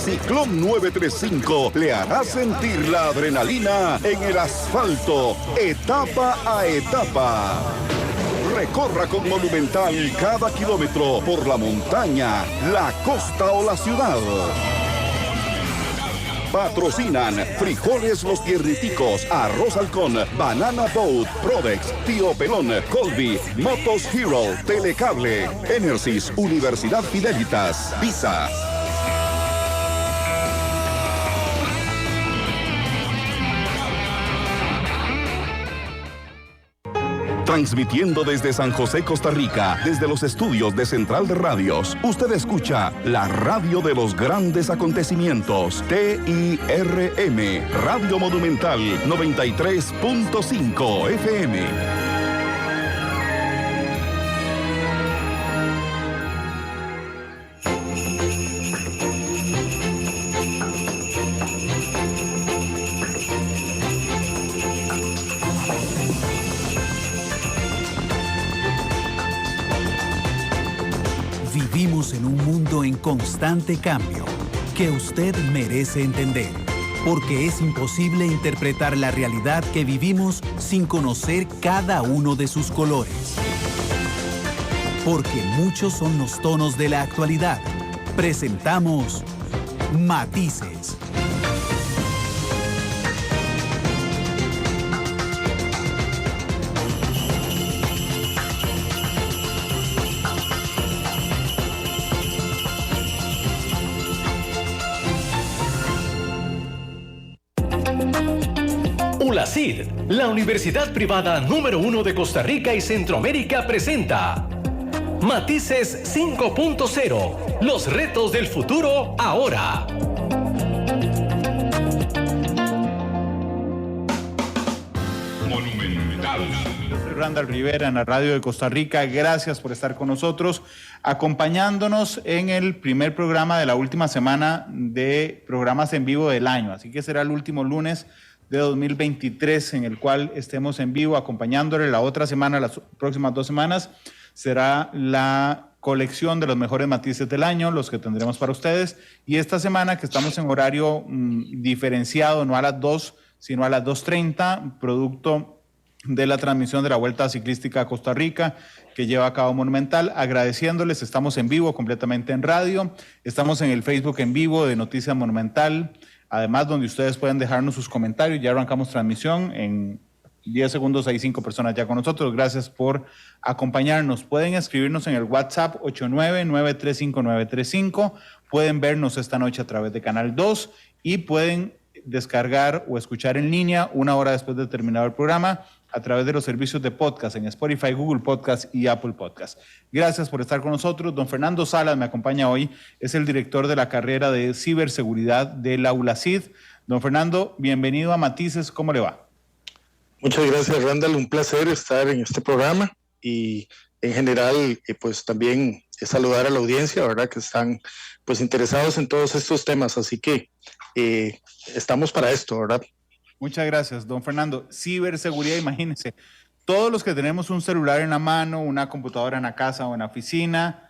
Ciclón 935 le hará sentir la adrenalina en el asfalto, etapa a etapa. Recorra con Monumental cada kilómetro por la montaña, la costa o la ciudad. Patrocinan Frijoles Los Tierriticos, Arroz Halcón, Banana Boat, Prodex, Tío Pelón, Colby, Motos Hero, Telecable, Enersys, Universidad Fidelitas, Visa. Transmitiendo desde San José, Costa Rica, desde los estudios de Central de Radios, usted escucha la radio de los grandes acontecimientos, TIRM, Radio Monumental 93.5 FM. Vivimos en un mundo en constante cambio que usted merece entender, porque es imposible interpretar la realidad que vivimos sin conocer cada uno de sus colores. Porque muchos son los tonos de la actualidad. Presentamos Matices. ULACID, la universidad privada número 1 de Costa Rica y Centroamérica, presenta Matices 5.0, los retos del futuro ahora. Monumental. Soy Randall Rivera en la radio de Costa Rica. Gracias por estar con nosotros, acompañándonos en el primer programa de la última semana de programas en vivo del año. Así que será el último lunes de 2023 en el cual estemos en vivo acompañándole. La otra semana, las próximas 2 semanas, será la colección de los mejores matices del año, los que tendremos para ustedes. Y esta semana, que estamos en horario diferenciado, no a las 2, sino a las 2:30, producto de la transmisión de la Vuelta Ciclística a Costa Rica que lleva a cabo Monumental. Agradeciéndoles, estamos en vivo completamente en radio, estamos en el Facebook en vivo de Noticias Monumental, además donde ustedes pueden dejarnos sus comentarios. Ya arrancamos transmisión, en 10 segundos hay 5 personas ya con nosotros. Gracias por acompañarnos. Pueden escribirnos en el WhatsApp 89935935, pueden vernos esta noche a través de Canal 2 y pueden descargar o escuchar en línea 1 hora después de terminado el programa a través de los servicios de podcast en Spotify, Google Podcast y Apple Podcast. Gracias por estar con nosotros. Don Fernando Salas me acompaña hoy, es el director de la carrera de ciberseguridad de la ULACID. Don Fernando, bienvenido a Matices, ¿cómo le va? Muchas gracias, Randall, un placer estar en este programa y en general pues también saludar a la audiencia, ¿verdad? Que están pues interesados en todos estos temas, así que estamos para esto, ¿verdad? Muchas gracias, don Fernando. Ciberseguridad, imagínense, todos los que tenemos un celular en la mano, una computadora en la casa o en la oficina,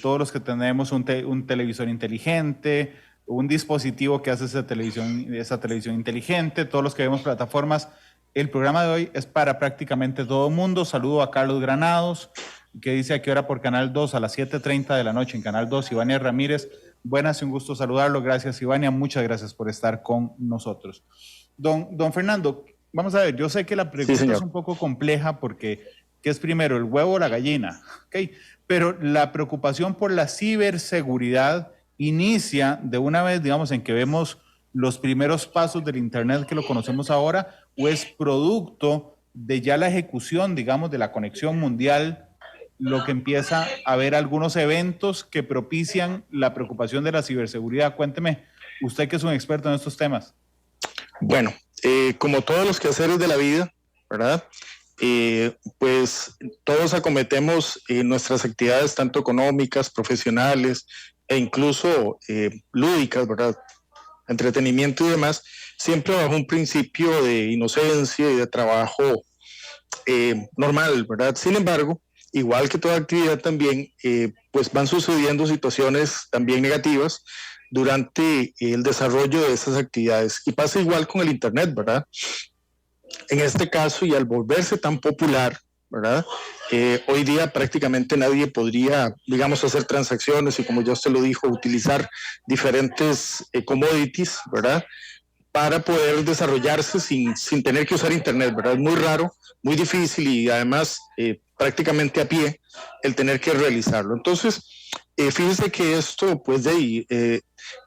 todos los que tenemos un televisor inteligente, un dispositivo que hace esa televisión inteligente, todos los que vemos plataformas. El programa de hoy es para prácticamente todo el mundo. Saludo a Carlos Granados, que dice a qué hora por Canal 2, a las 7:30 de la noche en Canal 2. Ivania Ramírez, buenas y un gusto saludarlo. Gracias, Ivania, muchas gracias por estar con nosotros. Don Fernando, vamos a ver, yo sé que la pregunta es un poco compleja porque ¿qué es primero, el huevo o la gallina? ¿Okay? Pero la preocupación por la ciberseguridad inicia de una vez, digamos, en que vemos los primeros pasos del Internet que lo conocemos ahora, o es producto de ya la ejecución, digamos, de la conexión mundial, lo que empieza a haber algunos eventos que propician la preocupación de la ciberseguridad. Cuénteme, usted que es un experto en estos temas. Bueno, como todos los quehaceres de la vida, ¿verdad? Pues todos acometemos nuestras actividades tanto económicas, profesionales e incluso lúdicas, ¿verdad? Entretenimiento y demás, siempre bajo un principio de inocencia y de trabajo normal, ¿verdad? Sin embargo, igual que toda actividad también, pues van sucediendo situaciones también negativas, durante el desarrollo de esas actividades. Y pasa igual con el Internet, ¿verdad? En este caso, y al volverse tan popular, ¿verdad? Hoy día prácticamente nadie podría, digamos, hacer transacciones y, como ya usted lo dijo, utilizar diferentes commodities, ¿verdad?, para poder desarrollarse sin tener que usar Internet, ¿verdad? Es muy raro, muy difícil y además prácticamente a pie el tener que realizarlo. Entonces, fíjese que esto, pues de ahí,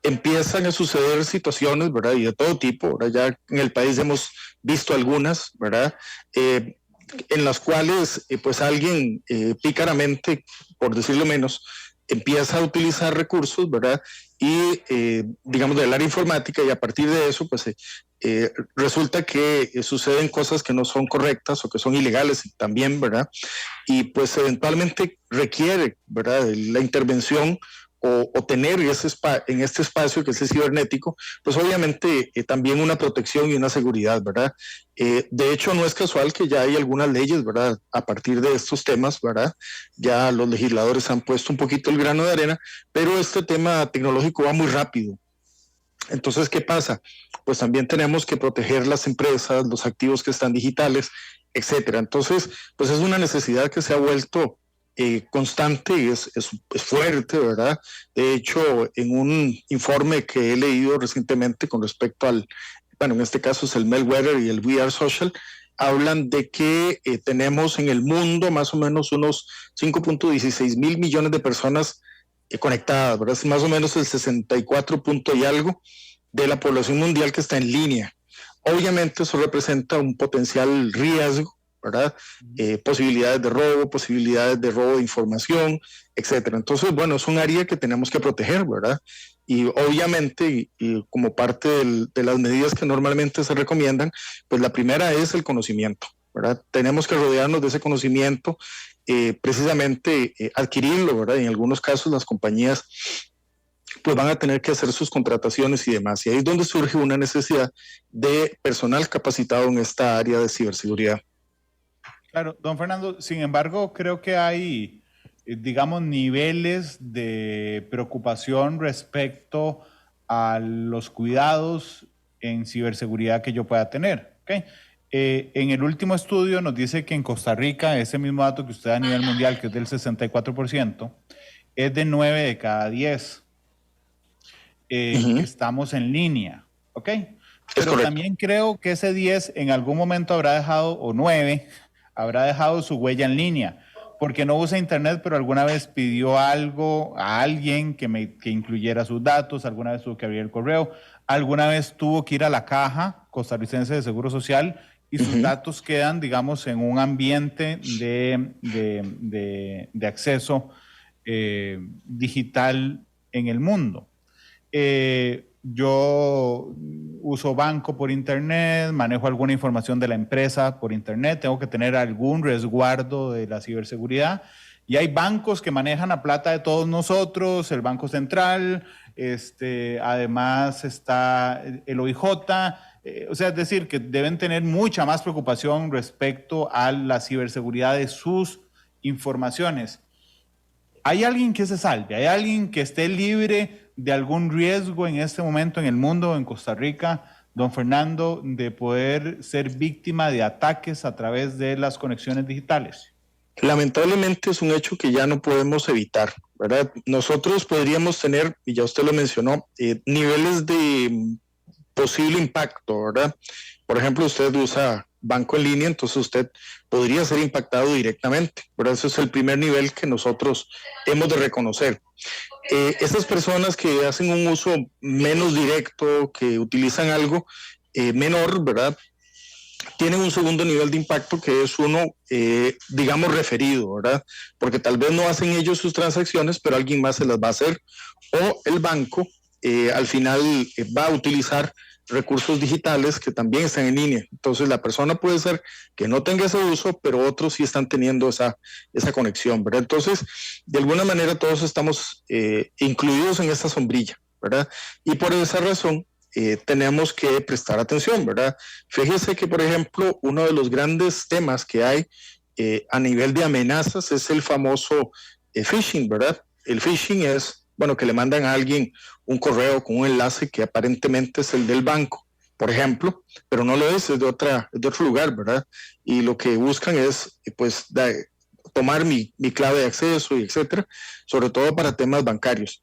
empiezan a suceder situaciones, ¿verdad? Y de todo tipo, ¿verdad? Ya en el país hemos visto algunas, ¿verdad? En las cuales, pues alguien pícaramente, por decirlo menos, empieza a utilizar recursos, ¿verdad? Y, digamos, del área informática, y a partir de eso, pues resulta que suceden cosas que no son correctas o que son ilegales también, ¿verdad? Y pues eventualmente requiere, ¿verdad?, la intervención o tener en este espacio que es el cibernético, pues obviamente también una protección y una seguridad, ¿verdad? De hecho, no es casual que ya hay algunas leyes, ¿verdad?, a partir de estos temas, ¿verdad? Ya los legisladores han puesto un poquito el grano de arena, pero este tema tecnológico va muy rápido. Entonces, ¿qué pasa? Pues también tenemos que proteger las empresas, los activos que están digitales, etcétera. Entonces, pues es una necesidad que se ha vuelto constante y es fuerte, ¿verdad? De hecho, en un informe que he leído recientemente con respecto al, bueno, en este caso es el Malware y el We Are Social, hablan de que tenemos en el mundo más o menos unos 5.16 mil millones de personas conectadas, ¿verdad? Es más o menos el 64 punto y algo de la población mundial que está en línea. Obviamente eso representa un potencial riesgo, ¿verdad? Posibilidades de robo de información, etcétera. Entonces, bueno, es un área que tenemos que proteger, ¿verdad? Y obviamente, y como parte de las medidas que normalmente se recomiendan, pues la primera es el conocimiento, ¿verdad? Tenemos que rodearnos de ese conocimiento, precisamente adquirirlo, ¿verdad? Y en algunos casos las compañías pues van a tener que hacer sus contrataciones y demás. Y ahí es donde surge una necesidad de personal capacitado en esta área de ciberseguridad. Claro, don Fernando, sin embargo, creo que hay, digamos, niveles de preocupación respecto a los cuidados en ciberseguridad que yo pueda tener. ¿Okay? En el último estudio nos dice que en Costa Rica, ese mismo dato que usted da a nivel mundial, que es del 64%, es de 9 de cada 10. Estamos en línea, ¿ok? Pero también creo que ese 10 en algún momento habrá dejado, o 9, habrá dejado su huella en línea, porque no usa Internet, pero alguna vez pidió algo a alguien que incluyera sus datos, alguna vez tuvo que abrir el correo, alguna vez tuvo que ir a la Caja Costarricense de Seguro Social y sus datos quedan, digamos, en un ambiente de acceso digital en el mundo. Yo uso banco por Internet, manejo alguna información de la empresa por Internet, tengo que tener algún resguardo de la ciberseguridad. Y hay bancos que manejan la plata de todos nosotros, el Banco Central, además está el OIJ, o sea, es decir, que deben tener mucha más preocupación respecto a la ciberseguridad de sus informaciones. ¿Hay alguien que se salve? ¿Hay alguien que esté libre de algún riesgo en este momento en el mundo, en Costa Rica, don Fernando, de poder ser víctima de ataques a través de las conexiones digitales? Lamentablemente es un hecho que ya no podemos evitar, ¿verdad? Nosotros podríamos tener, y ya usted lo mencionó, niveles de posible impacto, ¿verdad? Por ejemplo, usted usa banco en línea, entonces usted podría ser impactado directamente, ¿verdad? Ese es el primer nivel que nosotros hemos de reconocer. Esas personas que hacen un uso menos directo, que utilizan algo menor, ¿verdad?, tienen un segundo nivel de impacto que es uno, digamos, referido, ¿verdad? Porque tal vez no hacen ellos sus transacciones, pero alguien más se las va a hacer, o el banco al final va a utilizar recursos digitales que también están en línea. Entonces la persona puede ser que no tenga ese uso, pero otros sí están teniendo esa conexión, ¿verdad? Entonces, de alguna manera todos estamos incluidos en esta sombrilla, ¿verdad? Y por esa razón tenemos que prestar atención, ¿verdad? Fíjese que, por ejemplo, uno de los grandes temas que hay a nivel de amenazas es el famoso phishing, ¿verdad? El phishing es bueno, que le mandan a alguien un correo con un enlace que aparentemente es el del banco, por ejemplo, pero no lo es de otro lugar, ¿verdad? Y lo que buscan es, pues, tomar mi clave de acceso y etcétera, sobre todo para temas bancarios.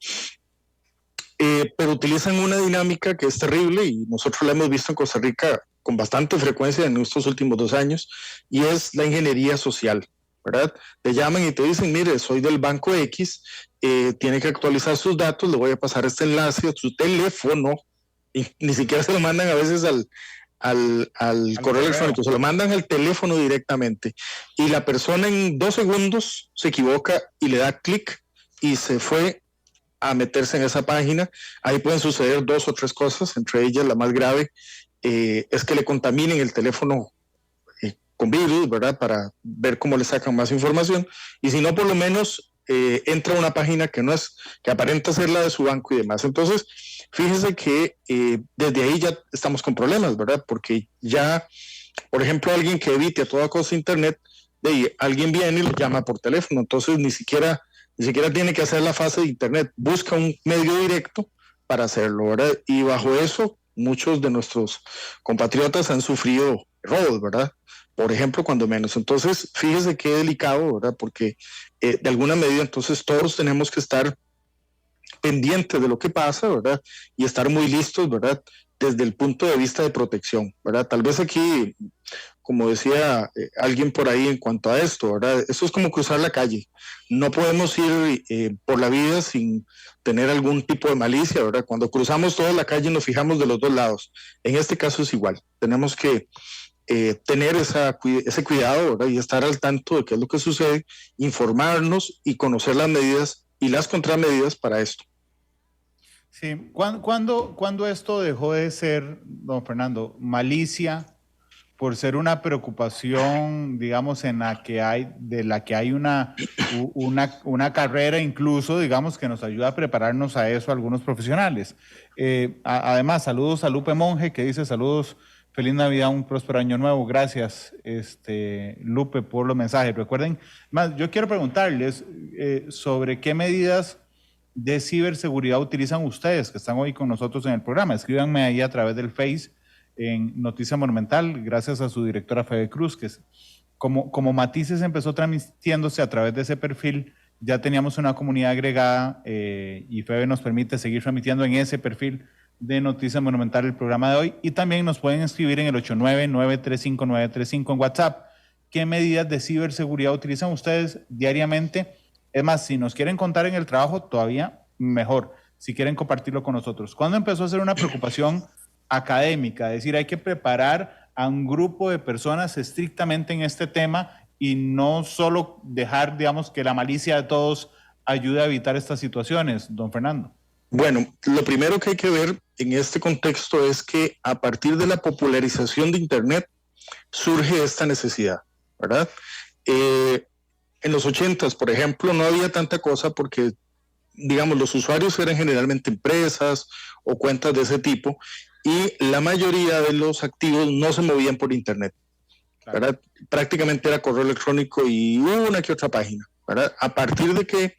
Pero utilizan una dinámica que es terrible y nosotros la hemos visto en Costa Rica con bastante frecuencia en estos últimos 2 años, y es la ingeniería social, ¿verdad? Te llaman y te dicen, mire, soy del banco X, tiene que actualizar sus datos, le voy a pasar este enlace a su teléfono, y ni siquiera se lo mandan a veces al correo electrónico, se lo mandan al teléfono directamente, y la persona en 2 segundos se equivoca y le da clic y se fue a meterse en esa página. Ahí pueden suceder 2 o 3 cosas, entre ellas la más grave es que le contaminen el teléfono con virus, ¿verdad? Para ver cómo le sacan más información, y si no, por lo menos entra a una página que no es, que aparenta ser la de su banco y demás. Entonces, fíjese que desde ahí ya estamos con problemas, ¿verdad? Porque ya, por ejemplo, alguien que evite a toda costa internet, alguien viene y le llama por teléfono, entonces ni siquiera tiene que hacer la fase de internet, busca un medio directo para hacerlo, ¿verdad? Y bajo eso, muchos de nuestros compatriotas han sufrido robos, ¿verdad? Por ejemplo, cuando menos. Entonces, fíjese qué delicado, ¿verdad? Porque de alguna medida, entonces, todos tenemos que estar pendientes de lo que pasa, ¿verdad? Y estar muy listos, ¿verdad? Desde el punto de vista de protección, ¿verdad? Tal vez aquí, como decía alguien por ahí en cuanto a esto, ¿verdad? Esto es como cruzar la calle. No podemos ir por la vida sin tener algún tipo de malicia, ¿verdad? Cuando cruzamos toda la calle nos fijamos de los 2 lados. En este caso es igual. Tenemos que tener ese cuidado, ¿verdad? Y estar al tanto de qué es lo que sucede, informarnos y conocer las medidas y las contramedidas para esto. Sí, ¿cuándo esto dejó de ser, don Fernando, malicia por ser una preocupación, digamos, de la que hay una carrera incluso, digamos, que nos ayuda a prepararnos a eso algunos profesionales? Además, saludos a Lupe Monge, que dice saludos, feliz Navidad, un próspero año nuevo. Gracias, Lupe, por los mensajes. Recuerden, más, yo quiero preguntarles sobre qué medidas de ciberseguridad utilizan ustedes, que están hoy con nosotros en el programa. Escríbanme ahí a través del Face en Noticia Monumental, gracias a su directora Febe Cruz, que como Matices empezó transmitiéndose a través de ese perfil, ya teníamos una comunidad agregada y Febe nos permite seguir transmitiendo en ese perfil de Noticia Monumental el programa de hoy, y también nos pueden escribir en el 89-935-935 en WhatsApp. ¿Qué medidas de ciberseguridad utilizan ustedes diariamente? Es más, si nos quieren contar en el trabajo, todavía mejor, si quieren compartirlo con nosotros. ¿Cuándo empezó a ser una preocupación académica? Es decir, hay que preparar a un grupo de personas estrictamente en este tema y no solo dejar, digamos, que la malicia de todos ayude a evitar estas situaciones, don Fernando. Bueno, lo primero que hay que ver en este contexto es que a partir de la popularización de Internet surge esta necesidad, ¿verdad? En los 80s, por ejemplo, no había tanta cosa porque, digamos, los usuarios eran generalmente empresas o cuentas de ese tipo, y la mayoría de los activos no se movían por Internet, ¿verdad? Prácticamente era correo electrónico y una que otra página, ¿verdad? A partir de que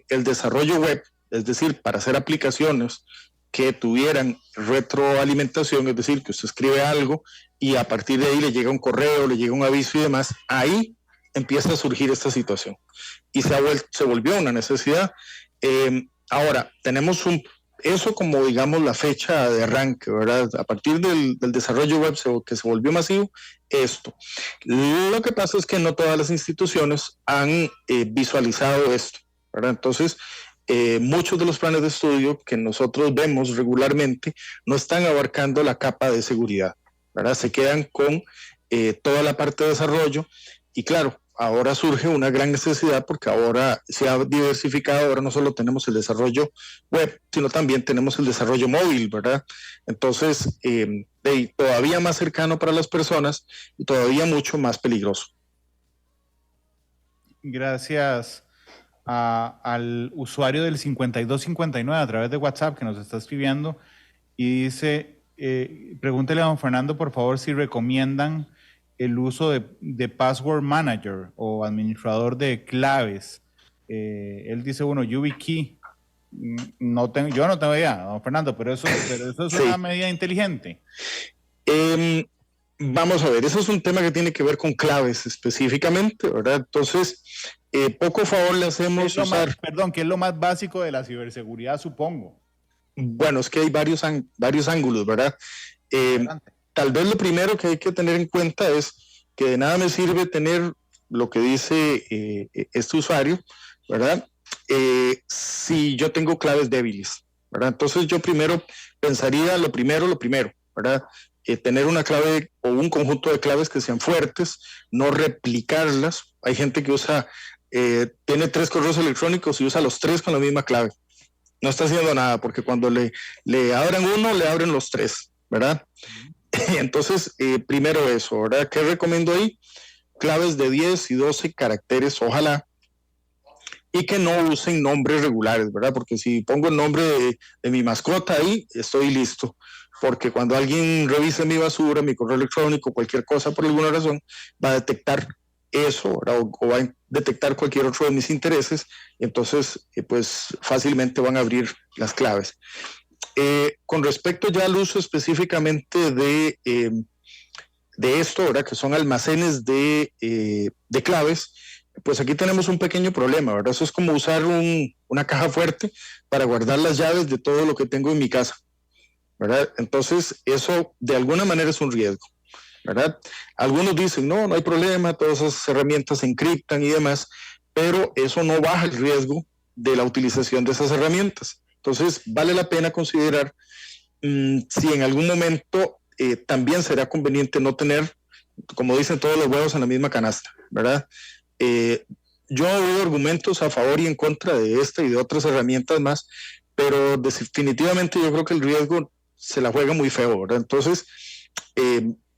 el desarrollo web, es decir, para hacer aplicaciones que tuvieran retroalimentación, es decir, que usted escribe algo y a partir de ahí le llega un correo, le llega un aviso y demás, ahí empieza a surgir esta situación y se volvió una necesidad. Ahora, tenemos eso como, digamos, la fecha de arranque, ¿verdad? A partir del desarrollo web que se volvió masivo, esto. Lo que pasa es que no todas las instituciones han visualizado esto, ¿verdad? Entonces, muchos de los planes de estudio que nosotros vemos regularmente no están abarcando la capa de seguridad, ¿verdad? Se quedan con toda la parte de desarrollo y claro, ahora surge una gran necesidad porque ahora se ha diversificado, ahora no solo tenemos el desarrollo web, sino también tenemos el desarrollo móvil, ¿verdad? Entonces, todavía más cercano para las personas y todavía mucho más peligroso. Gracias al usuario del 5259 a través de WhatsApp que nos está escribiendo y dice, pregúntele a don Fernando por favor si recomiendan el uso de Password Manager o administrador de claves. Él dice, YubiKey, Yo no tengo idea, don Fernando, pero eso es Sí. una medida inteligente. Vamos a ver, eso es un tema que tiene que ver con claves específicamente, ¿verdad? Entonces, poco favor le hacemos usar. ¿Qué es lo más básico de la ciberseguridad, supongo? Bueno, es que hay varios ángulos, ¿verdad? Adelante. Tal vez lo primero que hay que tener en cuenta es que de nada me sirve tener lo que dice este usuario, ¿verdad? Si yo tengo claves débiles, ¿verdad? Entonces yo primero pensaría lo primero, ¿verdad? Tener una clave o un conjunto de claves que sean fuertes, no replicarlas. Hay gente que tiene 3 correos electrónicos y usa los 3 con la misma clave. No está haciendo nada, porque cuando le abren uno, le abren los 3, ¿verdad? Entonces, primero eso, ¿verdad? ¿Qué recomiendo ahí? Claves de 10 y 12 caracteres, ojalá, y que no usen nombres regulares, ¿verdad? Porque si pongo el nombre de mi mascota ahí, estoy listo. Porque cuando alguien revise mi basura, mi correo electrónico, cualquier cosa por alguna razón, va a detectar eso, ¿verdad? O va a detectar cualquier otro de mis intereses, entonces pues fácilmente van a abrir las claves. Con respecto ya al uso específicamente de esto, ¿verdad? Que son almacenes de claves, pues aquí tenemos un pequeño problema, ¿verdad? Eso es como usar una caja fuerte para guardar las llaves de todo lo que tengo en mi casa, ¿verdad? Entonces, eso de alguna manera es un riesgo, ¿verdad? Algunos dicen, no hay problema, todas esas herramientas se encriptan y demás, pero eso no baja el riesgo de la utilización de esas herramientas. Entonces, vale la pena considerar si en algún momento también será conveniente no tener, como dicen, todos los huevos en la misma canasta, ¿verdad? Yo he oído argumentos a favor y en contra de esta y de otras herramientas más, pero definitivamente yo creo que el riesgo se la juega muy feo, ¿verdad? Entonces,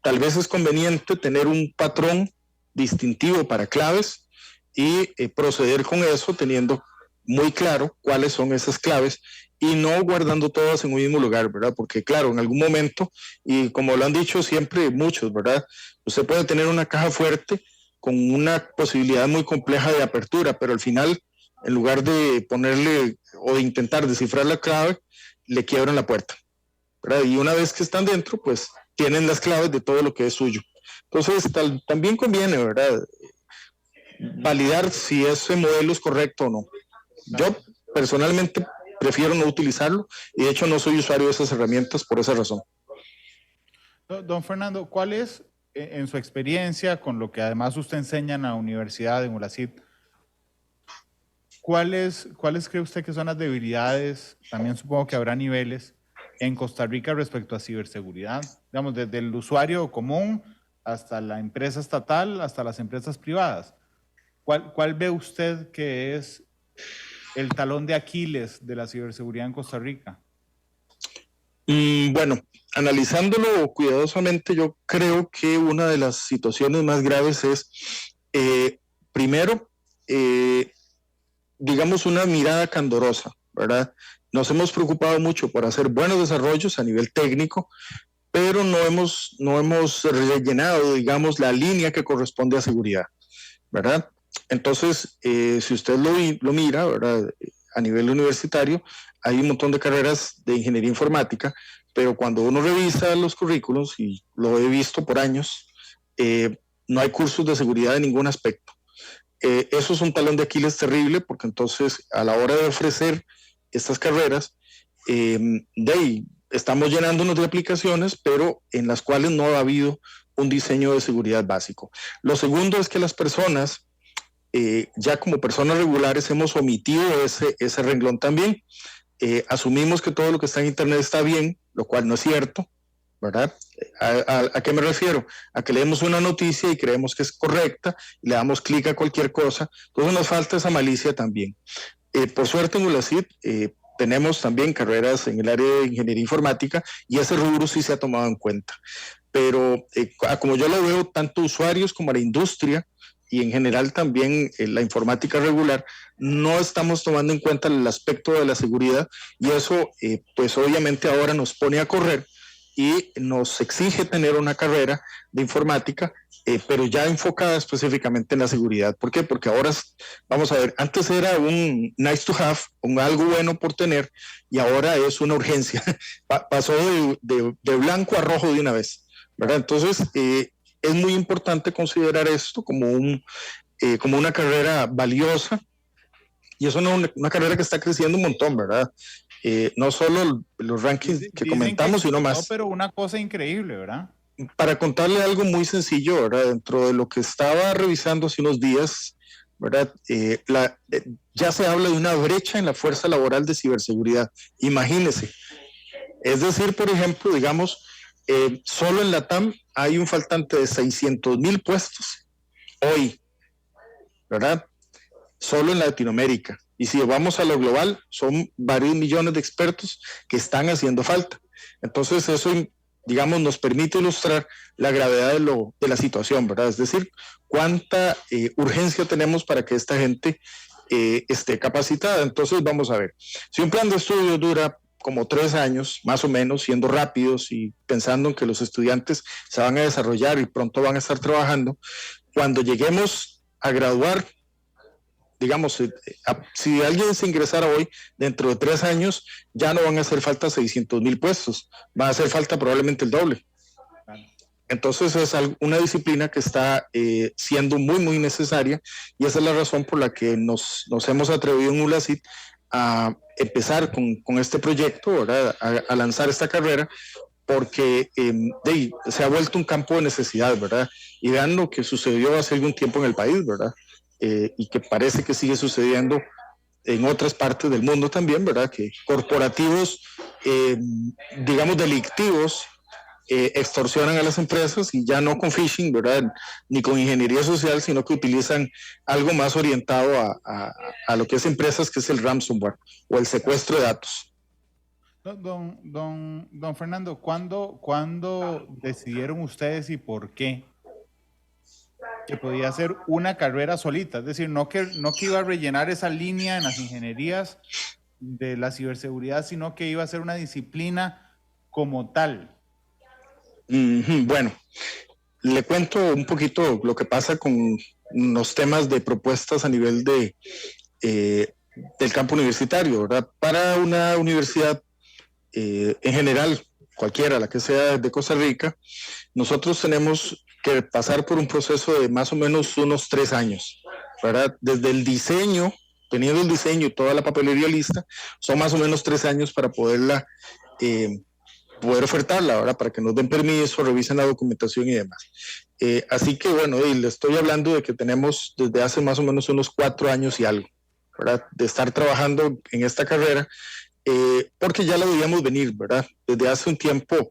tal vez es conveniente tener un patrón distintivo para claves y proceder con eso teniendo muy claro cuáles son esas claves y no guardando todas en un mismo lugar, ¿verdad? Porque claro, en algún momento, y como lo han dicho siempre muchos, ¿verdad? Usted puede tener una caja fuerte con una posibilidad muy compleja de apertura, pero al final, en lugar de ponerle o de intentar descifrar la clave, le quiebran la puerta, ¿verdad? Y una vez que están dentro, pues tienen las claves de todo lo que es suyo. Entonces, también conviene, ¿verdad? Validar si ese modelo es correcto o no. Yo personalmente prefiero no utilizarlo y de hecho no soy usuario de esas herramientas por esa razón. Don Fernando, ¿cuál es, en su experiencia, con lo que además usted enseña en la universidad, en ULACID, ¿cuáles cree usted que son las debilidades, también supongo que habrá niveles, en Costa Rica respecto a ciberseguridad? Digamos, desde el usuario común hasta la empresa estatal, hasta las empresas privadas. ¿Cuál ve usted que es el talón de Aquiles de la ciberseguridad en Costa Rica? Bueno, analizándolo cuidadosamente, yo creo que una de las situaciones más graves es, primero, digamos, una mirada candorosa, ¿verdad? Nos hemos preocupado mucho por hacer buenos desarrollos a nivel técnico, pero no hemos rellenado, digamos, la línea que corresponde a seguridad, ¿verdad? Entonces, si usted lo mira, ¿verdad? A nivel universitario, hay un montón de carreras de ingeniería informática, pero cuando uno revisa los currículos, y lo he visto por años, no hay cursos de seguridad en ningún aspecto. Eso es un talón de Aquiles terrible, porque entonces a la hora de ofrecer estas carreras, estamos llenándonos de aplicaciones, pero en las cuales no ha habido un diseño de seguridad básico. Lo segundo es que las personas, ya como personas regulares, hemos omitido ese renglón también. Asumimos que todo lo que está en Internet está bien, lo cual no es cierto, ¿verdad? ¿A qué me refiero? A que leemos una noticia y creemos que es correcta y le damos clic a cualquier cosa. Entonces nos falta esa malicia también. Por suerte en ULACID tenemos también carreras en el área de ingeniería informática y ese rubro sí se ha tomado en cuenta. Pero como yo lo veo, tanto usuarios como la industria y en general también la informática regular, no estamos tomando en cuenta el aspecto de la seguridad y eso pues obviamente ahora nos pone a correr y nos exige tener una carrera de informática, pero ya enfocada específicamente en la seguridad. ¿Por qué? Porque ahora, vamos a ver, antes era un nice to have, un algo bueno por tener, y ahora es una urgencia. Pasó de blanco a rojo de una vez, ¿verdad? Entonces, es muy importante considerar esto como una carrera valiosa, y es una carrera que está creciendo un montón, ¿verdad? No solo los rankings que comentamos, sino más. No, pero una cosa increíble, ¿verdad? Para contarle algo muy sencillo, ¿verdad? Dentro de lo que estaba revisando hace unos días, ¿verdad? Ya se habla de una brecha en la fuerza laboral de ciberseguridad. Imagínese. Es decir, por ejemplo, digamos, solo en la TAM hay un faltante de 600,000 puestos hoy, ¿verdad? Solo en Latinoamérica. Y si vamos a lo global, son varios millones de expertos que están haciendo falta. Entonces, eso, digamos, nos permite ilustrar la gravedad de la situación, ¿verdad? Es decir, cuánta urgencia tenemos para que esta gente esté capacitada. Entonces, vamos a ver. Si un plan de estudio dura como 3 años, más o menos, siendo rápidos y pensando en que los estudiantes se van a desarrollar y pronto van a estar trabajando, cuando lleguemos a graduar, digamos, si alguien se ingresara hoy, dentro de 3 años, ya no van a hacer falta 600,000 puestos, va a hacer falta probablemente el doble. Entonces es una disciplina que está siendo muy, muy necesaria, y esa es la razón por la que nos hemos atrevido en ULACIT a empezar con este proyecto, ¿verdad? A lanzar esta carrera, porque se ha vuelto un campo de necesidad, ¿verdad? Y vean lo que sucedió hace algún tiempo en el país, ¿verdad? Y que parece que sigue sucediendo en otras partes del mundo también, ¿verdad? Que corporativos, digamos, delictivos, extorsionan a las empresas, y ya no con phishing, ¿verdad? Ni con ingeniería social, sino que utilizan algo más orientado a lo que es empresas, que es el ransomware o el secuestro de datos. Don Fernando, ¿cuándo decidieron ustedes y por qué que podía ser una carrera solita? Es decir, no que iba a rellenar esa línea en las ingenierías de la ciberseguridad, sino que iba a ser una disciplina como tal. Bueno, le cuento un poquito lo que pasa con los temas de propuestas a nivel del campo universitario, ¿verdad? Para una universidad en general, cualquiera, la que sea de Costa Rica, nosotros tenemos que pasar por un proceso de más o menos unos 3 años, ¿verdad? Desde el diseño, teniendo el diseño y toda la papelería lista, son más o menos 3 años para poder ofertarla, ¿verdad? Para que nos den permiso, revisen la documentación y demás. Así que, bueno, le estoy hablando de que tenemos desde hace más o menos unos 4 años y algo, ¿verdad? De estar trabajando en esta carrera, porque ya la debíamos venir, ¿verdad? Desde hace un tiempo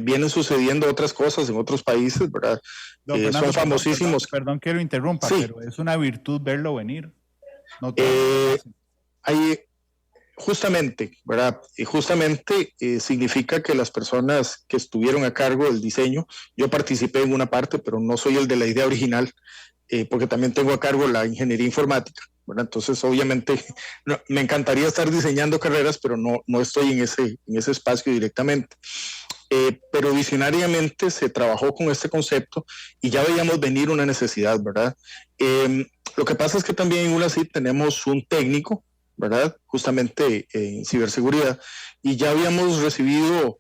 vienen sucediendo otras cosas en otros países, ¿verdad? Son famosísimos. Perdón que lo interrumpa, sí, pero es una virtud verlo venir. No justamente, ¿verdad? Y justamente significa que las personas que estuvieron a cargo del diseño, yo participé en una parte, pero no soy el de la idea original, porque también tengo a cargo la ingeniería informática, ¿verdad? Entonces, obviamente, me encantaría estar diseñando carreras, pero no estoy en ese espacio directamente. Pero visionariamente se trabajó con este concepto y ya veíamos venir una necesidad, ¿verdad? Lo que pasa es que también en ULACIT tenemos un técnico, ¿verdad? Justamente en ciberseguridad, y ya habíamos recibido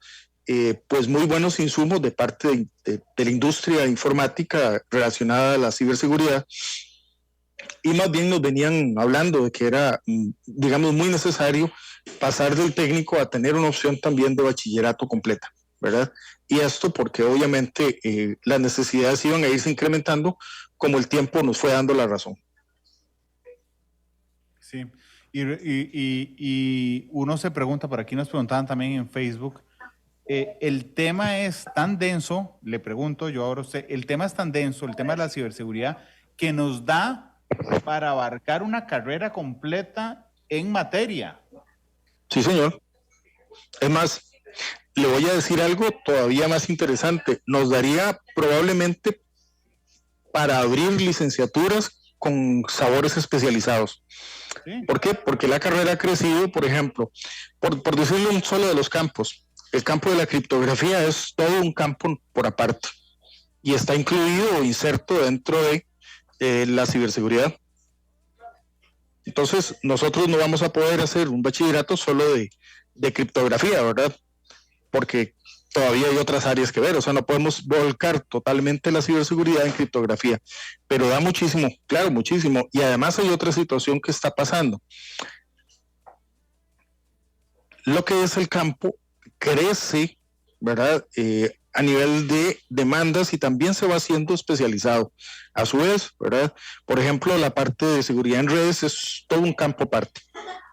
pues muy buenos insumos de parte de la industria informática relacionada a la ciberseguridad, y más bien nos venían hablando de que era, digamos, muy necesario pasar del técnico a tener una opción también de bachillerato completa, ¿verdad? Y esto porque obviamente las necesidades iban a irse incrementando como el tiempo nos fue dando la razón. Sí, y uno se pregunta, por aquí nos preguntaban también en Facebook, el tema es tan denso, le pregunto yo ahora a usted, el tema es tan denso, el tema de la ciberseguridad, que nos da para abarcar una carrera completa en materia. Sí, señor. Es más, le voy a decir algo todavía más interesante. Nos daría probablemente para abrir licenciaturas con sabores especializados. ¿Sí? ¿Por qué? Porque la carrera ha crecido, por ejemplo, por decirlo un solo de los campos. el campo de la criptografía es todo un campo por aparte y está incluido o inserto dentro de la ciberseguridad. Entonces, nosotros no vamos a poder hacer un bachillerato solo de criptografía, ¿verdad? Porque todavía hay otras áreas que ver, o sea, no podemos volcar totalmente la ciberseguridad en criptografía, pero da muchísimo, claro, muchísimo, y además hay otra situación que está pasando. Lo que es el campo crece, ¿verdad? A nivel de demandas y también se va haciendo especializado. A su vez, ¿verdad? Por ejemplo, la parte de seguridad en redes es todo un campo aparte,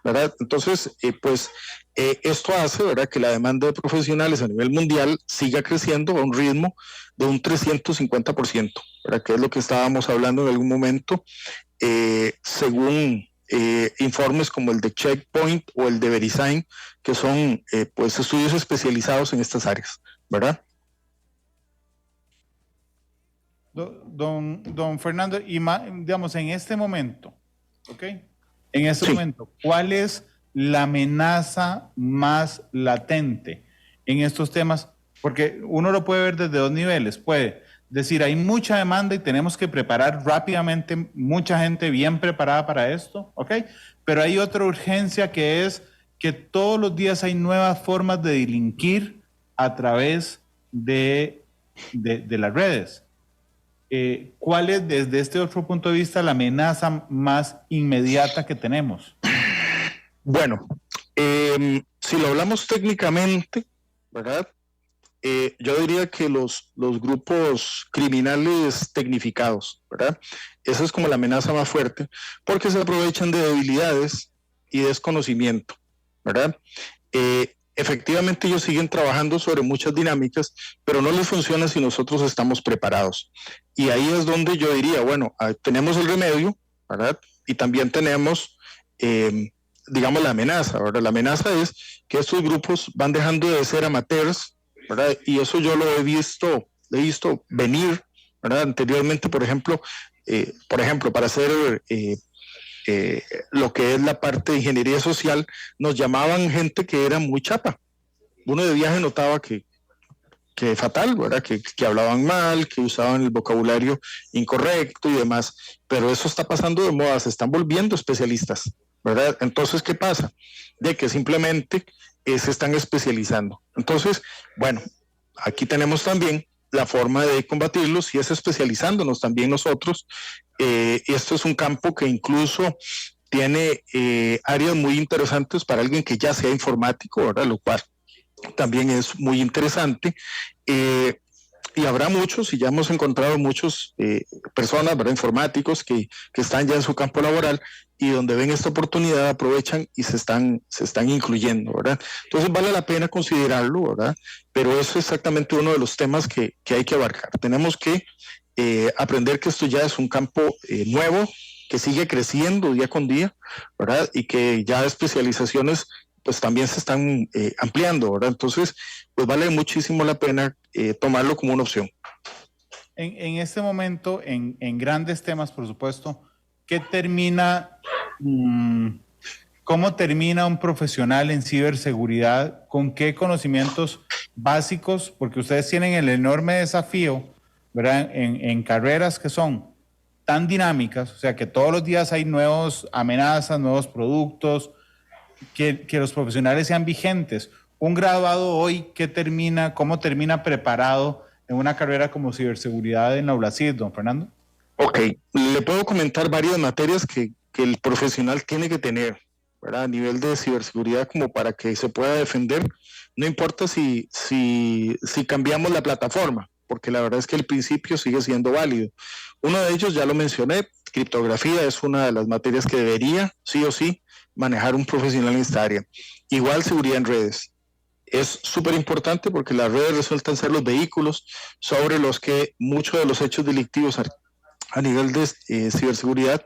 ¿verdad? Entonces, esto hace, ¿verdad?, que la demanda de profesionales a nivel mundial siga creciendo a un ritmo de un 350%, ¿verdad?, que es lo que estábamos hablando en algún momento, según informes como el de Checkpoint o el de VeriSign, que son pues estudios especializados en estas áreas, ¿verdad? Don Fernando, y digamos, en este momento, ¿ok? En este momento, ¿cuál es la amenaza más latente en estos temas? Porque uno lo puede ver desde dos niveles. Puede decir, hay mucha demanda y tenemos que preparar rápidamente, mucha gente bien preparada para esto, ¿ok? Pero hay otra urgencia que es que todos los días hay nuevas formas de delinquir a través de las redes. ¿Cuál es, desde este otro punto de vista, la amenaza más inmediata que tenemos? Bueno, si lo hablamos técnicamente, ¿verdad? Yo diría que los grupos criminales tecnificados, ¿verdad? Esa es como la amenaza más fuerte, porque se aprovechan de debilidades y desconocimiento, ¿verdad? Efectivamente ellos siguen trabajando sobre muchas dinámicas, pero no les funciona si nosotros estamos preparados. Y ahí es donde yo diría, bueno, tenemos el remedio, ¿verdad? Y también tenemos, digamos, la amenaza, ¿verdad? La amenaza es que estos grupos van dejando de ser amateurs, ¿verdad? Y eso yo lo he visto venir, ¿verdad? Anteriormente, por ejemplo, para hacer lo que es la parte de ingeniería social, nos llamaban gente que era muy chapa. Uno de viaje notaba que fatal, ¿verdad? Que hablaban mal, que usaban el vocabulario incorrecto y demás. Pero eso está pasando de moda, se están volviendo especialistas, ¿verdad? Entonces, ¿qué pasa? De que simplemente se están especializando. Entonces, bueno, aquí tenemos también la forma de combatirlos y es especializándonos también nosotros. Esto es un campo que incluso tiene áreas muy interesantes para alguien que ya sea informático, ¿verdad? Lo cual también es muy interesante. Y habrá muchos, y ya hemos encontrado muchas personas, ¿verdad?, informáticos que están ya en su campo laboral y donde ven esta oportunidad aprovechan y se están incluyendo, ¿verdad? Entonces vale la pena considerarlo, ¿verdad? Pero eso es exactamente uno de los temas que hay que abarcar. Tenemos que aprender que esto ya es un campo nuevo, que sigue creciendo día con día, ¿verdad? Y que ya especializaciones pues también se están ampliando, ¿verdad? Entonces, pues vale muchísimo la pena tomarlo como una opción. En este momento, en grandes temas, por supuesto, ¿qué termina, cómo termina un profesional en ciberseguridad? ¿Con qué conocimientos básicos? Porque ustedes tienen el enorme desafío, ¿verdad? En carreras que son tan dinámicas, o sea, que todos los días hay nuevas amenazas, nuevos productos, que los profesionales sean vigentes. Un graduado hoy, ¿cómo termina preparado en una carrera como ciberseguridad en la ULACID, don Fernando? Ok, le puedo comentar varias materias que el profesional tiene que tener, ¿verdad?, a nivel de ciberseguridad como para que se pueda defender. No importa si cambiamos la plataforma, porque la verdad es que el principio sigue siendo válido. Uno de ellos, ya lo mencioné, criptografía es una de las materias que debería, sí o sí, manejar un profesional en esta área. Igual seguridad en redes. Es súper importante porque las redes resultan ser los vehículos sobre los que muchos de los hechos delictivos a nivel de ciberseguridad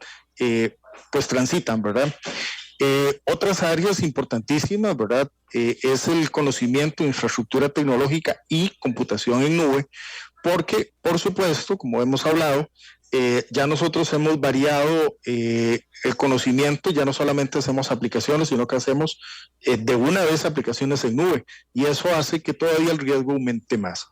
pues transitan, ¿verdad? Otras áreas importantísimas, ¿verdad? Es el conocimiento de infraestructura tecnológica y computación en nube, porque, por supuesto, como hemos hablado, ya nosotros hemos variado el conocimiento, ya no solamente hacemos aplicaciones, sino que hacemos de una vez aplicaciones en nube, y eso hace que todavía el riesgo aumente más.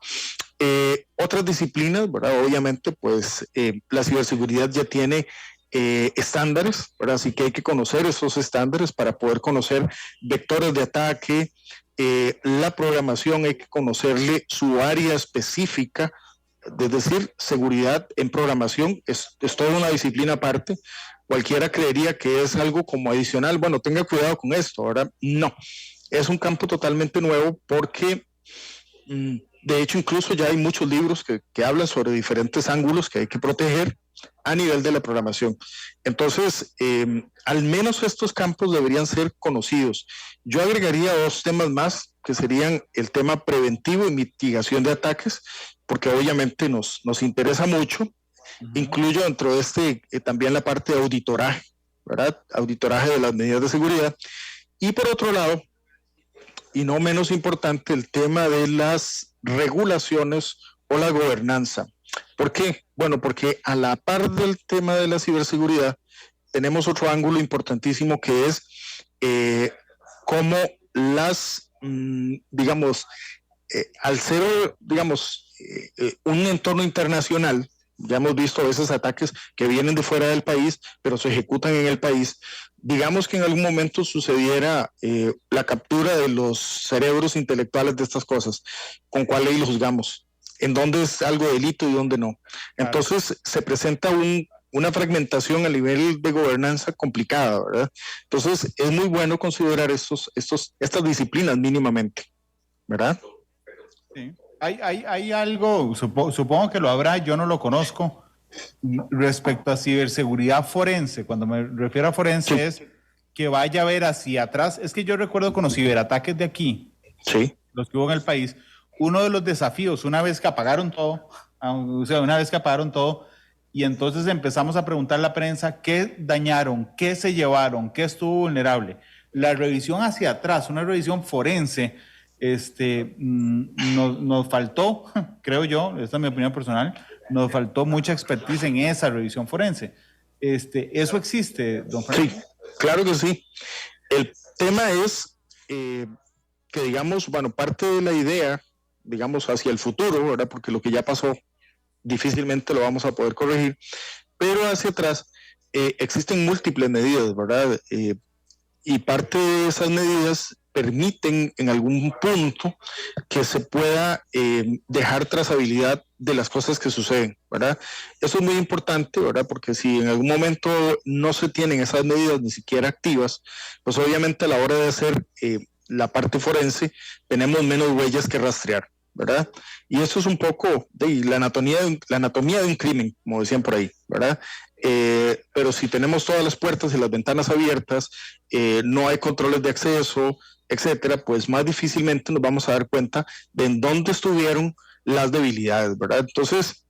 Otras disciplinas, ¿verdad? Obviamente, pues la ciberseguridad ya tiene estándares, ¿verdad? Así que hay que conocer esos estándares para poder conocer vectores de ataque. La programación hay que conocerle su área específica, es decir, seguridad en programación es toda una disciplina aparte. Cualquiera creería que es algo como adicional, bueno, tenga cuidado con esto, ¿verdad? No, es un campo totalmente nuevo porque de hecho incluso ya hay muchos libros que hablan sobre diferentes ángulos que hay que proteger a nivel de la programación. Entonces, al menos estos campos deberían ser conocidos. Yo agregaría dos temas más, que serían el tema preventivo y mitigación de ataques, porque obviamente nos interesa mucho. Incluyo dentro de este también la parte de auditoraje, ¿verdad? Auditoraje de las medidas de seguridad. Y por otro lado, y no menos importante, el tema de las regulaciones o la gobernanza. ¿Por qué? Bueno, porque a la par del tema de la ciberseguridad, tenemos otro ángulo importantísimo que es cómo las, digamos, al ser, digamos, un entorno internacional, ya hemos visto a veces ataques que vienen de fuera del país, pero se ejecutan en el país. Digamos que en algún momento sucediera la captura de los cerebros intelectuales de estas cosas, ¿con cuál ley lo juzgamos? ¿En dónde es algo delito y dónde no? Entonces se presenta una fragmentación a nivel de gobernanza complicada, ¿verdad? Entonces es muy bueno considerar estas disciplinas mínimamente, ¿verdad? Sí. Hay algo, supongo que lo habrá, yo no lo conozco, respecto a ciberseguridad forense. Cuando me refiero a forense, sí, es que vaya a ver hacia atrás. Es que yo recuerdo con los ciberataques de aquí, sí, los que hubo en el país, uno de los desafíos, una vez que apagaron todo, y entonces empezamos a preguntar a la prensa qué dañaron, qué se llevaron, qué estuvo vulnerable. La revisión hacia atrás, una revisión forense, nos faltó, creo yo, esta es mi opinión personal, nos faltó mucha expertise en esa revisión forense. ¿Eso existe, don Fernando? Sí, claro que sí. El tema es que, digamos, bueno, parte de la idea, digamos, hacia el futuro, ¿verdad? Porque lo que ya pasó difícilmente lo vamos a poder corregir, pero hacia atrás existen múltiples medidas, ¿verdad? Y parte de esas medidas permiten en algún punto que se pueda dejar trazabilidad de las cosas que suceden, ¿verdad? Eso es muy importante, ¿verdad? Porque si en algún momento no se tienen esas medidas ni siquiera activas, pues obviamente a la hora de hacer la parte forense tenemos menos huellas que rastrear, ¿verdad? Y eso es un poco de la anatomía de un crimen, como decían por ahí, ¿verdad? Pero si tenemos todas las puertas y las ventanas abiertas, no hay controles de acceso, etcétera, pues más difícilmente nos vamos a dar cuenta de en dónde estuvieron las debilidades, ¿verdad? Entonces,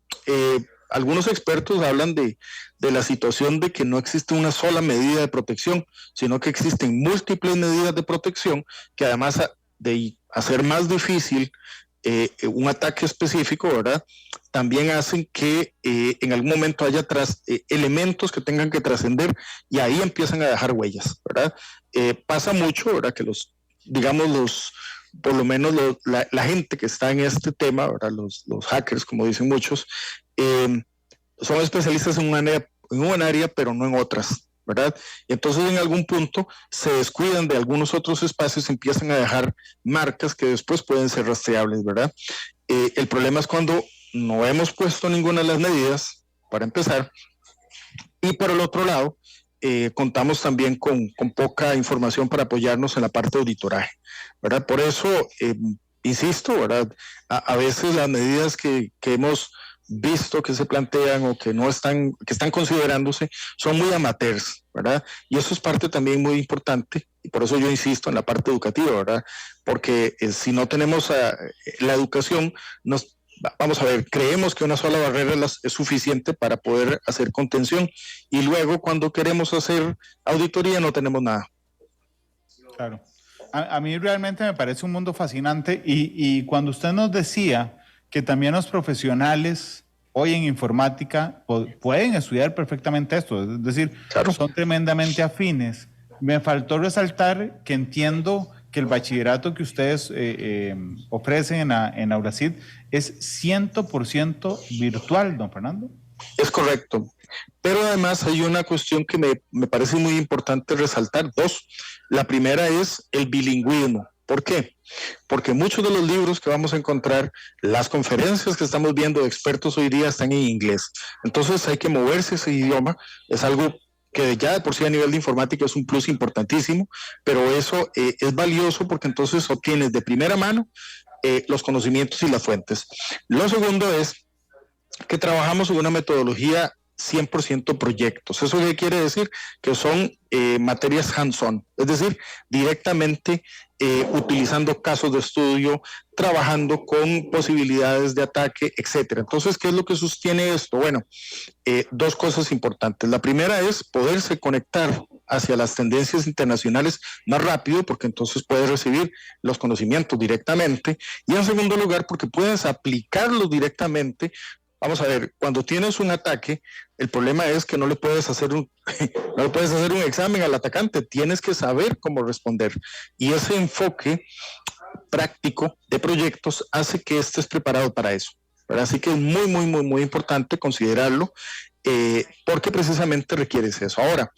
algunos expertos hablan de la situación de que no existe una sola medida de protección, sino que existen múltiples medidas de protección que además de hacer más difícil un ataque específico, ¿verdad? También hacen que en algún momento haya elementos que tengan que trascender y ahí empiezan a dejar huellas, ¿verdad? Pasa mucho, ¿verdad? Que por lo menos la gente que está en este tema, ¿verdad? Los hackers, como dicen muchos, son especialistas en un área, pero no en otras, ¿verdad? Y entonces en algún punto se descuidan de algunos otros espacios y empiezan a dejar marcas que después pueden ser rastreables, ¿verdad? El problema es cuando no hemos puesto ninguna de las medidas, para empezar, y por el otro lado, contamos también con poca información para apoyarnos en la parte de auditoraje, ¿verdad? Por eso, insisto, ¿verdad? A veces las medidas que hemos visto que se plantean o que están considerándose son muy amateurs, ¿verdad? Y eso es parte también muy importante, y por eso yo insisto en la parte educativa, ¿verdad? Porque si no tenemos la educación, vamos a ver, creemos que una sola barrera es suficiente para poder hacer contención, y luego cuando queremos hacer auditoría no tenemos nada. Claro. A mí realmente me parece un mundo fascinante, y cuando usted nos decía que también los profesionales hoy en informática pueden estudiar perfectamente esto, es decir, Claro. son tremendamente afines. Me faltó resaltar que entiendo que el bachillerato que ustedes ofrecen en Auracid es 100% virtual, don Fernando. Es correcto. Pero además hay una cuestión que me parece muy importante resaltar. Dos. La primera es el bilingüismo. ¿Por qué? Porque muchos de los libros que vamos a encontrar, las conferencias que estamos viendo de expertos hoy día están en inglés. Entonces hay que moverse ese idioma. Es algo que ya de por sí a nivel de informática es un plus importantísimo, pero eso es valioso porque entonces obtienes de primera mano los conocimientos y las fuentes. Lo segundo es que trabajamos en una metodología 100% proyectos. ¿Eso qué quiere decir? Que son materias hands-on, es decir, directamente utilizando casos de estudio, trabajando con posibilidades de ataque, etcétera. Entonces, ¿qué es lo que sostiene esto? Bueno, dos cosas importantes. La primera es poderse conectar hacia las tendencias internacionales más rápido, porque entonces puedes recibir los conocimientos directamente, y en segundo lugar, porque puedes aplicarlos directamente. Vamos a ver, cuando tienes un ataque, el problema es que no le puedes hacer un examen al atacante, tienes que saber cómo responder. Y ese enfoque práctico de proyectos hace que estés preparado para eso. ¿Verdad? Así que es muy, muy, muy, muy importante considerarlo porque precisamente requieres eso. Ahora,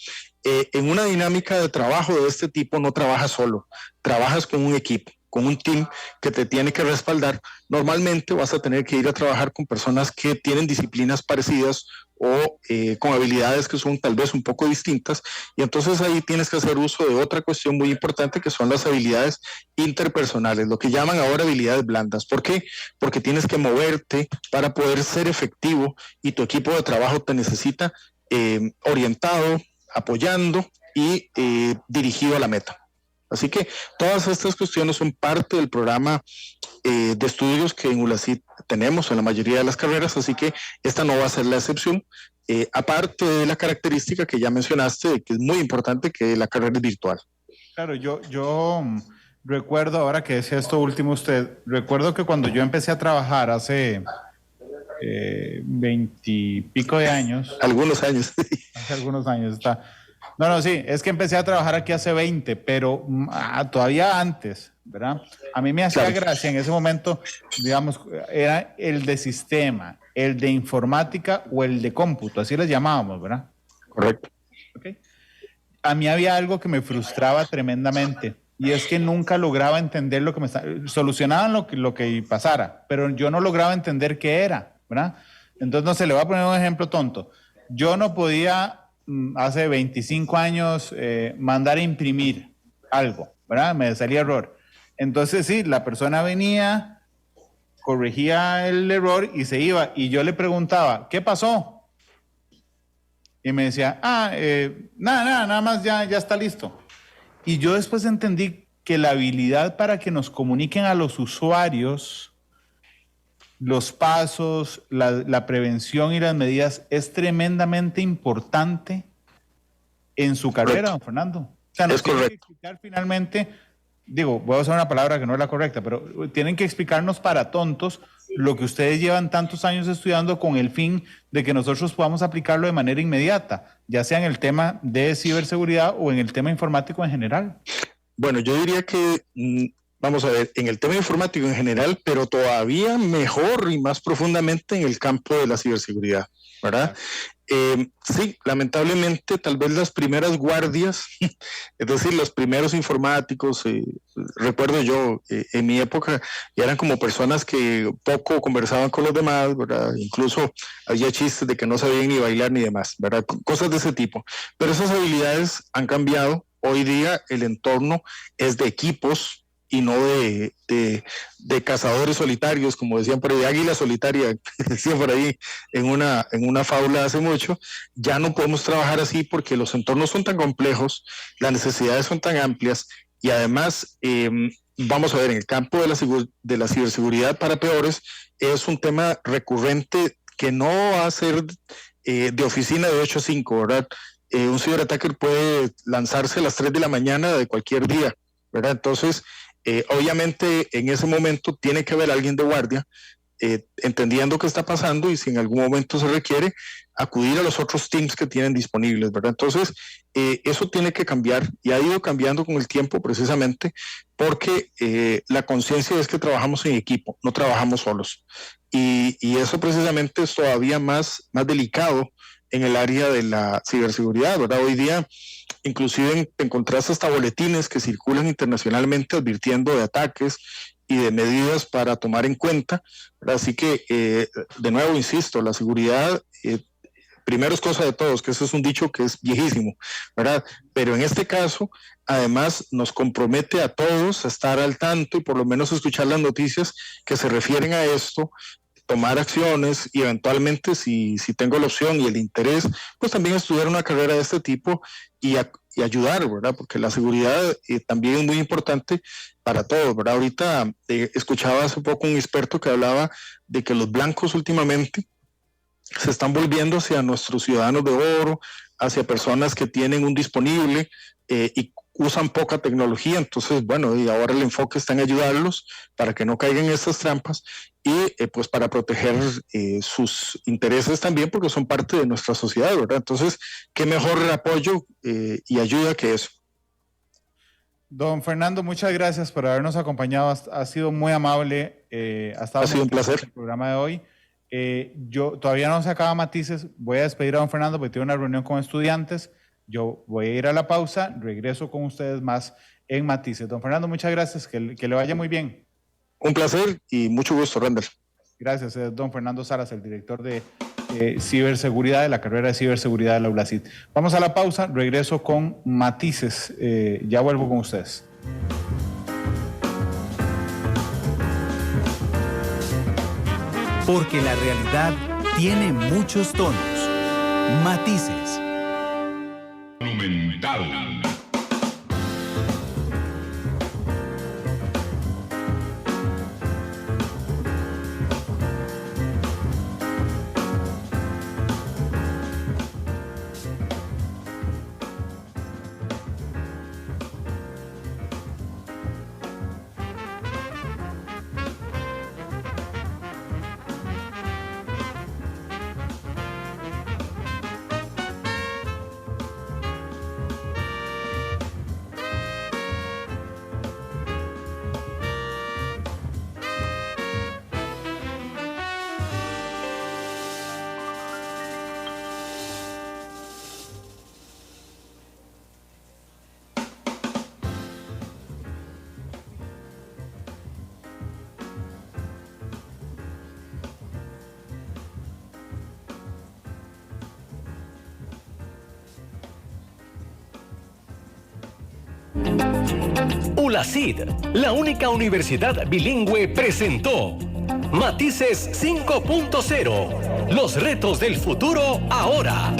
en una dinámica de trabajo de este tipo no trabajas solo, trabajas con un equipo, con un team que te tiene que respaldar. Normalmente vas a tener que ir a trabajar con personas que tienen disciplinas parecidas o con habilidades que son tal vez un poco distintas, y entonces ahí tienes que hacer uso de otra cuestión muy importante que son las habilidades interpersonales, lo que llaman ahora habilidades blandas. ¿Por qué? Porque tienes que moverte para poder ser efectivo y tu equipo de trabajo te necesita orientado, apoyando y dirigido a la meta. Así que todas estas cuestiones son parte del programa de estudios que en ULACID tenemos en la mayoría de las carreras, así que esta no va a ser la excepción, aparte de la característica que ya mencionaste, que es muy importante, que la carrera es virtual. Claro, yo recuerdo, ahora que decía esto último usted, recuerdo que cuando yo empecé a trabajar hace 20 y pico de años. Algunos años. Hace algunos años está. No, sí, es que empecé a trabajar aquí hace 20, pero todavía antes, ¿verdad? A mí me hacía gracia en ese momento, digamos, era el de sistema, el de informática o el de cómputo, así les llamábamos, ¿verdad? Correcto. Okay. A mí había algo que me frustraba tremendamente y es que nunca lograba entender lo que solucionaban lo que pasara, pero yo no lograba entender qué era, ¿verdad? Entonces, no sé, le voy a poner un ejemplo tonto. Yo no podía hace 25 años mandar a imprimir algo, ¿verdad? Me salía error. Entonces, sí, la persona venía, corregía el error y se iba. Y yo le preguntaba, ¿qué pasó? Y me decía, nada más ya está listo. Y yo después entendí que la habilidad para que nos comuniquen a los usuarios los pasos, la prevención y las medidas es tremendamente importante en su carrera, don Fernando. O sea, nos tienen que explicar finalmente, digo, voy a usar una palabra que no es la correcta, pero tienen que explicarnos para tontos lo que ustedes llevan tantos años estudiando con el fin de que nosotros podamos aplicarlo de manera inmediata, ya sea en el tema de ciberseguridad o en el tema informático en general. Bueno, yo diría que vamos a ver, en el tema informático en general, pero todavía mejor y más profundamente en el campo de la ciberseguridad, ¿verdad? Sí, lamentablemente, tal vez las primeras guardias, es decir, los primeros informáticos, recuerdo yo, en mi época, eran como personas que poco conversaban con los demás, ¿verdad? Incluso había chistes de que no sabían ni bailar ni demás, ¿verdad? Cosas de ese tipo. Pero esas habilidades han cambiado. Hoy día el entorno es de equipos, y no de cazadores solitarios, como decían por ahí, águila solitaria, decían por ahí en una fábula hace mucho. Ya no podemos trabajar así porque los entornos son tan complejos, las necesidades son tan amplias, y además, vamos a ver, en el campo de la ciberseguridad para peores, es un tema recurrente que no va a ser de oficina de 8 a 5, ¿verdad? Un ciberattacker puede lanzarse a las 3 de la mañana de cualquier día, ¿verdad? Entonces, obviamente en ese momento tiene que haber alguien de guardia entendiendo qué está pasando y si en algún momento se requiere, acudir a los otros teams que tienen disponibles, ¿verdad? Entonces, eso tiene que cambiar y ha ido cambiando con el tiempo precisamente porque la conciencia es que trabajamos en equipo, no trabajamos solos. Y eso precisamente es todavía más delicado en el área de la ciberseguridad, ¿verdad? Hoy día, inclusive encontrás hasta boletines que circulan internacionalmente advirtiendo de ataques y de medidas para tomar en cuenta, ¿verdad? Así que, de nuevo, insisto, la seguridad primero es cosa de todos, que eso es un dicho que es viejísimo, ¿verdad? Pero en este caso, además, nos compromete a todos a estar al tanto y por lo menos escuchar las noticias que se refieren a esto, tomar acciones y eventualmente, si tengo la opción y el interés, pues también estudiar una carrera de este tipo y ayudar, ¿verdad? Porque la seguridad también es muy importante para todos, ¿verdad? Ahorita escuchaba hace poco un experto que hablaba de que los blancos últimamente se están volviendo hacia nuestros ciudadanos de oro, hacia personas que tienen un disponible y usan poca tecnología. Entonces, bueno, y ahora el enfoque está en ayudarlos para que no caigan en estas trampas y pues para proteger sus intereses también, porque son parte de nuestra sociedad, ¿verdad? Entonces, ¿qué mejor apoyo y ayuda que eso? Don Fernando, muchas gracias por habernos acompañado. Ha sido muy amable. Ha sido un placer. El programa de hoy. Yo todavía no se acaba Matices. Voy a despedir a don Fernando porque tiene una reunión con estudiantes. Yo voy a ir a la pausa. Regreso con ustedes más en Matices. Don Fernando, muchas gracias. Que le vaya muy bien. Un placer y mucho gusto, Render. Gracias. Es don Fernando Salas, el director de ciberseguridad, de la carrera de ciberseguridad de la ULACID. Vamos a la pausa. Regreso con Matices. Ya vuelvo con ustedes. Porque la realidad tiene muchos tonos, matices. Monumental. ULACID, la única universidad bilingüe, presentó Matices 5.0, los retos del futuro ahora.